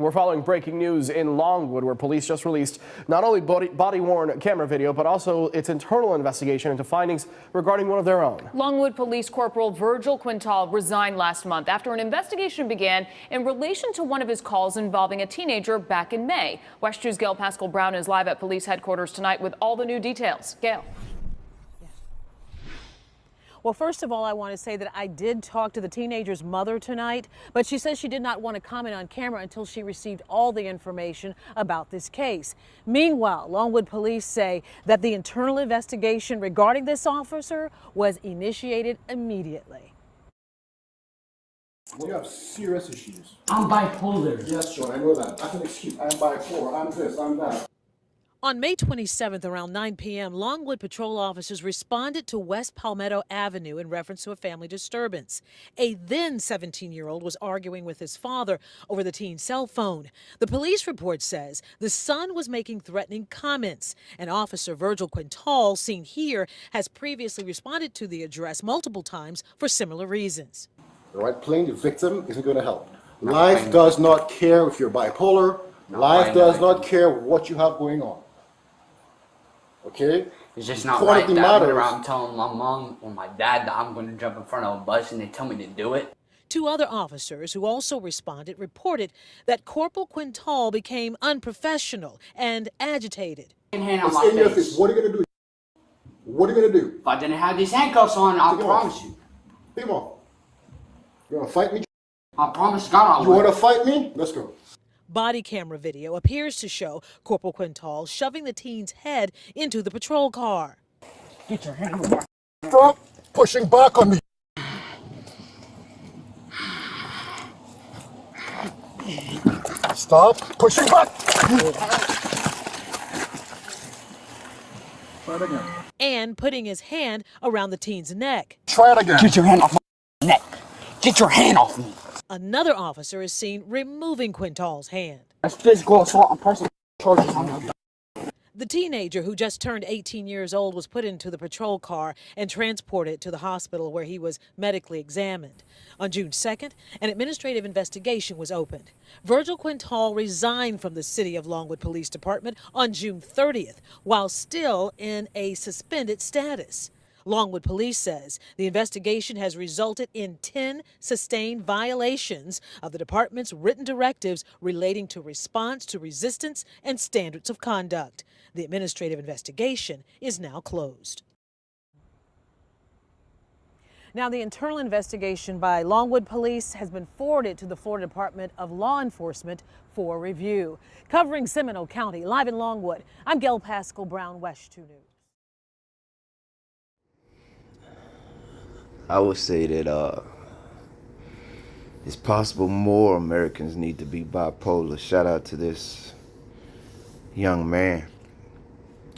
We're following breaking news in Longwood, where police just released not only body-worn camera video, but also its internal investigation into findings regarding one of their own. Longwood Police Corporal Virgil Quintal resigned last month after an investigation began in relation to one of his calls involving a teenager back in May. West 2's Gail Pascal Brown is live at police headquarters tonight with all the new details. Gail. Well, first of all, I want to say that I did talk to the teenager's mother tonight, but she says she did not want to comment on camera until she received all the information about this case. Meanwhile, Longwood police say that the internal investigation regarding this officer was initiated immediately. You have serious issues. I'm bipolar. Yes, Sean, I know that. That's an excuse. I'm bipolar. I'm this, I'm that. On May 27th, around 9 p.m., Longwood patrol officers responded to West Palmetto Avenue in reference to a family disturbance. A then 17-year-old was arguing with his father over the teen's cell phone. The police report says the son was making threatening comments. And Officer Virgil Quintal, seen here, has previously responded to the address multiple times for similar reasons. Right, playing the victim isn't going to help. Life does not care if you're bipolar. Life does not care what you have going on. Okay? It's just not right that whenever I'm telling my mom or my dad that I'm going to jump in front of a bus and they tell me to do it. Two other officers who also responded reported that Corporal Quintal became unprofessional and agitated. Hand on my face. What are you going to do? What are you going to do? If I didn't have these handcuffs on, I promise you. Take them off. You want to fight me? I promise God I will. You want to fight me? Let's go. Body camera video appears to show Corporal Quintal shoving the teen's head into the patrol car. Get your hand over. Stop pushing back on me. Stop pushing back. Try it again. And putting his hand around the teen's neck. Try it again. Get your hand off my neck. Get your hand off me. Another officer is seen removing Quintal's hand. That's physical assault and personal charges on you. The teenager, who just turned 18 years old, was put into the patrol car and transported to the hospital where he was medically examined. On June 2nd, an administrative investigation was opened. Virgil Quintal resigned from the City of Longwood Police Department on June 30th, while still in a suspended status. Longwood Police says the investigation has resulted in 10 sustained violations of the department's written directives relating to response to resistance and standards of conduct. The administrative investigation is now closed. Now, the internal investigation by Longwood Police has been forwarded to the Florida Department of Law Enforcement for review. Covering Seminole County, live in Longwood, I'm Gail Pascal Brown, West 2 News. I would say that it's possible more Americans need to be bipolar. Shout out to this young man,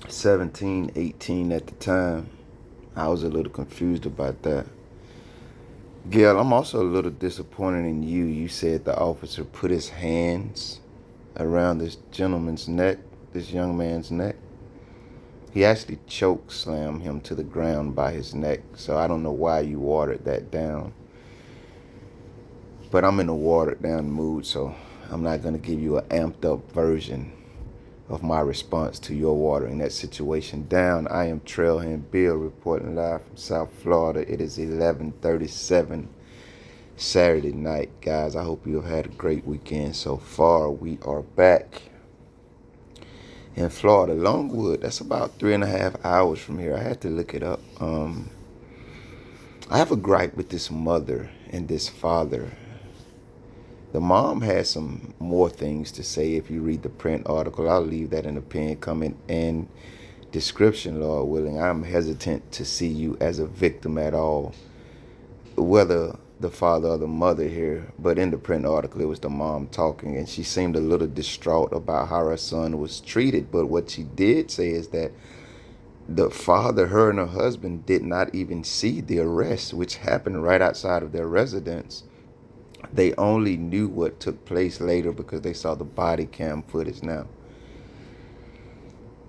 17, 18 at the time. I was a little confused about that. Gail, I'm also a little disappointed in you. You said the officer put his hands around this gentleman's neck, this young man's neck. He actually choke slammed him to the ground by his neck, so I don't know why you watered that down. But I'm in a watered down mood, so I'm not going to give you an amped up version of my response to your watering that situation down. I am Trailhand Bill reporting live from South Florida. It is 11:37 Saturday night. Guys, I hope you have had a great weekend so far. We are back in Florida, Longwood. That's about 3.5 hours from here. I had to look it up. I have a gripe with this mother and this father. The mom has some more things to say if you read the print article. I'll leave that in the pinned comment and description, Lord willing. I'm hesitant to see you as a victim at all, whether the father or the mother here, but in the print article it was the mom talking, and she seemed a little distraught about how her son was treated. But what she did say is that the father, her and her husband, did not even see the arrest, which happened right outside of their residence. They only knew what took place later because they saw the body cam footage. Now,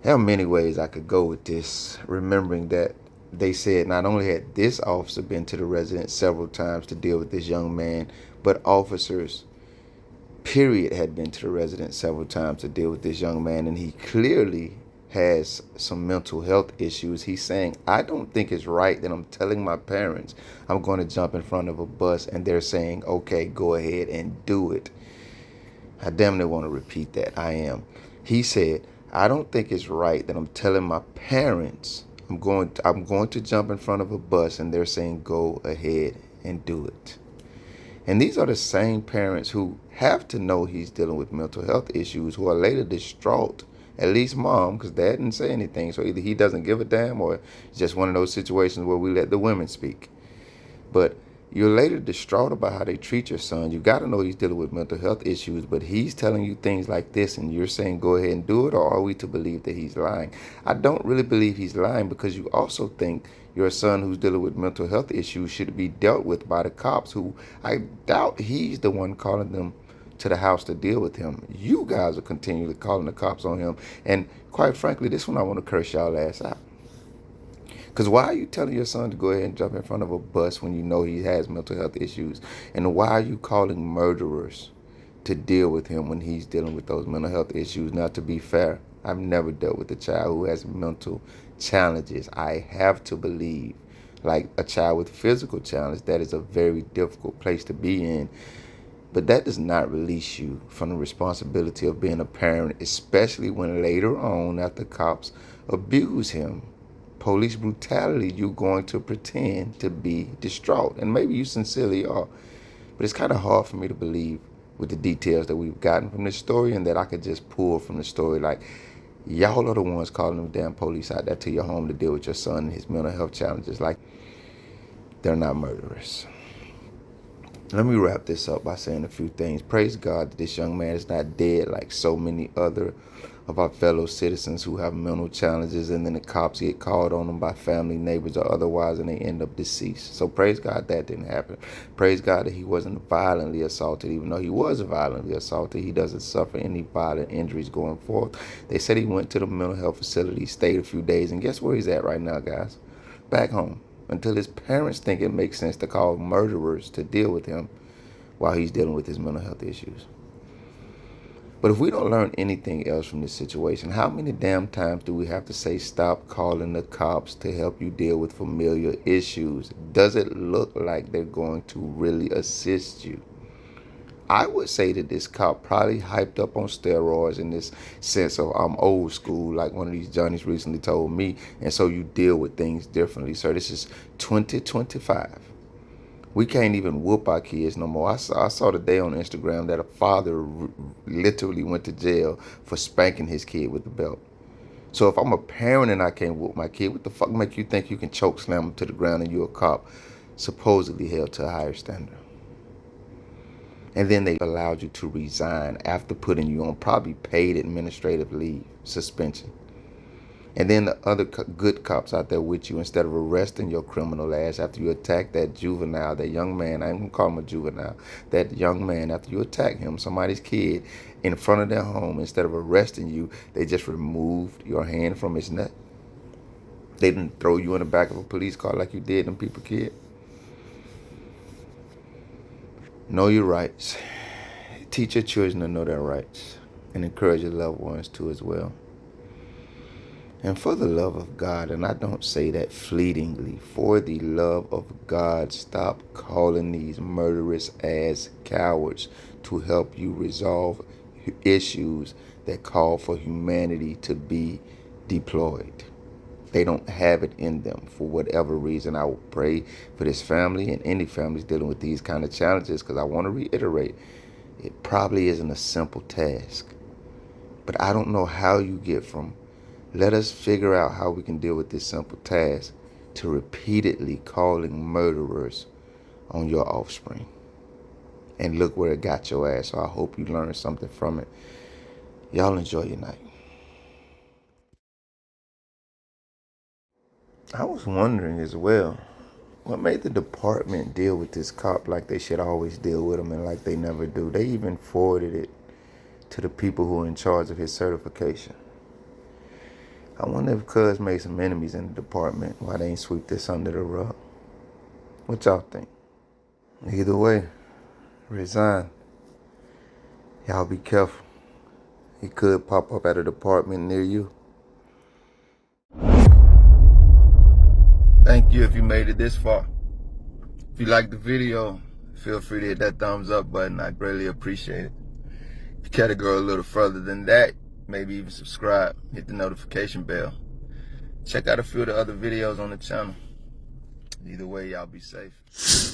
there are many ways I could go with this, remembering that they said not only had this officer been to the residence several times to deal with this young man, but officers period, had been to the residence several times to deal with this young man, and he clearly has some mental health issues. He's saying, I don't think it's right that I'm telling my parents I'm going to jump in front of a bus, and they're saying, okay, go ahead and do it. I damn near want to repeat that. I am. He said, I don't think it's right that I'm telling my parents I'm going to jump in front of a bus, and they're saying, go ahead and do it. And these are the same parents who have to know he's dealing with mental health issues, who are later distraught, at least mom, because dad didn't say anything. So either he doesn't give a damn, or it's just one of those situations where we let the women speak. But you're later distraught about how they treat your son. You got to know he's dealing with mental health issues, but he's telling you things like this, and you're saying go ahead and do it, or are we to believe that he's lying? I don't really believe he's lying, because you also think your son who's dealing with mental health issues should be dealt with by the cops, who I doubt he's the one calling them to the house to deal with him. You guys are continually calling the cops on him. And quite frankly, this one I want to curse y'all ass out. Because why are you telling your son to go ahead and jump in front of a bus when you know he has mental health issues? And why are you calling murderers to deal with him when he's dealing with those mental health issues? Now, to be fair, I've never dealt with a child who has mental challenges. I have to believe, like a child with physical challenge, that is a very difficult place to be in. But that does not release you from the responsibility of being a parent, especially when later on, after cops abuse him, police brutality, you're going to pretend to be distraught. And maybe you sincerely are. But it's kind of hard for me to believe with the details that we've gotten from this story, and that I could just pull from the story like, y'all are the ones calling them damn police out there to your home to deal with your son and his mental health challenges. Like, they're not murderers. Let me wrap this up by saying a few things. Praise God that this young man is not dead like so many other of our fellow citizens who have mental challenges, and then the cops get called on them by family, neighbors, or otherwise, and they end up deceased. So praise God that didn't happen. Praise God that he wasn't violently assaulted. Even though he was violently assaulted, he doesn't suffer any violent injuries going forth. They said he went to the mental health facility, stayed a few days, and guess where he's at right now, guys? Back home. Until his parents think it makes sense to call murderers to deal with him while he's dealing with his mental health issues. But if we don't learn anything else from this situation, how many damn times do we have to say stop calling the cops to help you deal with familiar issues? Does it look like they're going to really assist you? I would say that this cop probably hyped up on steroids in this sense of I'm old school, like one of these Johnnies recently told me, and so you deal with things differently. Sir, this is 2025. We can't even whoop our kids no more. I saw today on Instagram that a father literally went to jail for spanking his kid with the belt. So if I'm a parent and I can't whoop my kid, what the fuck make you think you can choke slam him to the ground and you're a cop supposedly held to a higher standard? And then they allowed you to resign after putting you on probably paid administrative leave, suspension. And then the other good cops out there with you, instead of arresting your criminal ass after you attack that juvenile, that young man, I ain't gonna call him a juvenile, that young man, after you attack him, somebody's kid, in front of their home, instead of arresting you, they just removed your hand from his neck. They didn't throw you in the back of a police car like you did them people, kid. Know your rights. Teach your children to know their rights, and encourage your loved ones to as well. And for the love of God, and I don't say that fleetingly, for the love of God, stop calling these murderous ass cowards to help you resolve issues that call for humanity to be deployed. They don't have it in them for whatever reason. I will pray for this family and any families dealing with these kind of challenges, because I want to reiterate, it probably isn't a simple task. But I don't know how you get from let us figure out how we can deal with this simple task to repeatedly calling murderers on your offspring. And look where it got your ass. So I hope you learned something from it. Y'all enjoy your night. I was wondering as well, what made the department deal with this cop like they should always deal with him and like they never do? They even forwarded it to the people who are in charge of his certification. I wonder if Cuz made some enemies in the department. Why they ain't sweep this under the rug? What y'all think? Either way, resign. Y'all be careful. He could pop up at an apartment near you. Thank you if you made it this far. If you liked the video, feel free to hit that thumbs up button. I greatly appreciate it. If you care to go a little further than that, maybe even subscribe, hit the notification bell. Check out a few of the other videos on the channel. Either way, y'all be safe.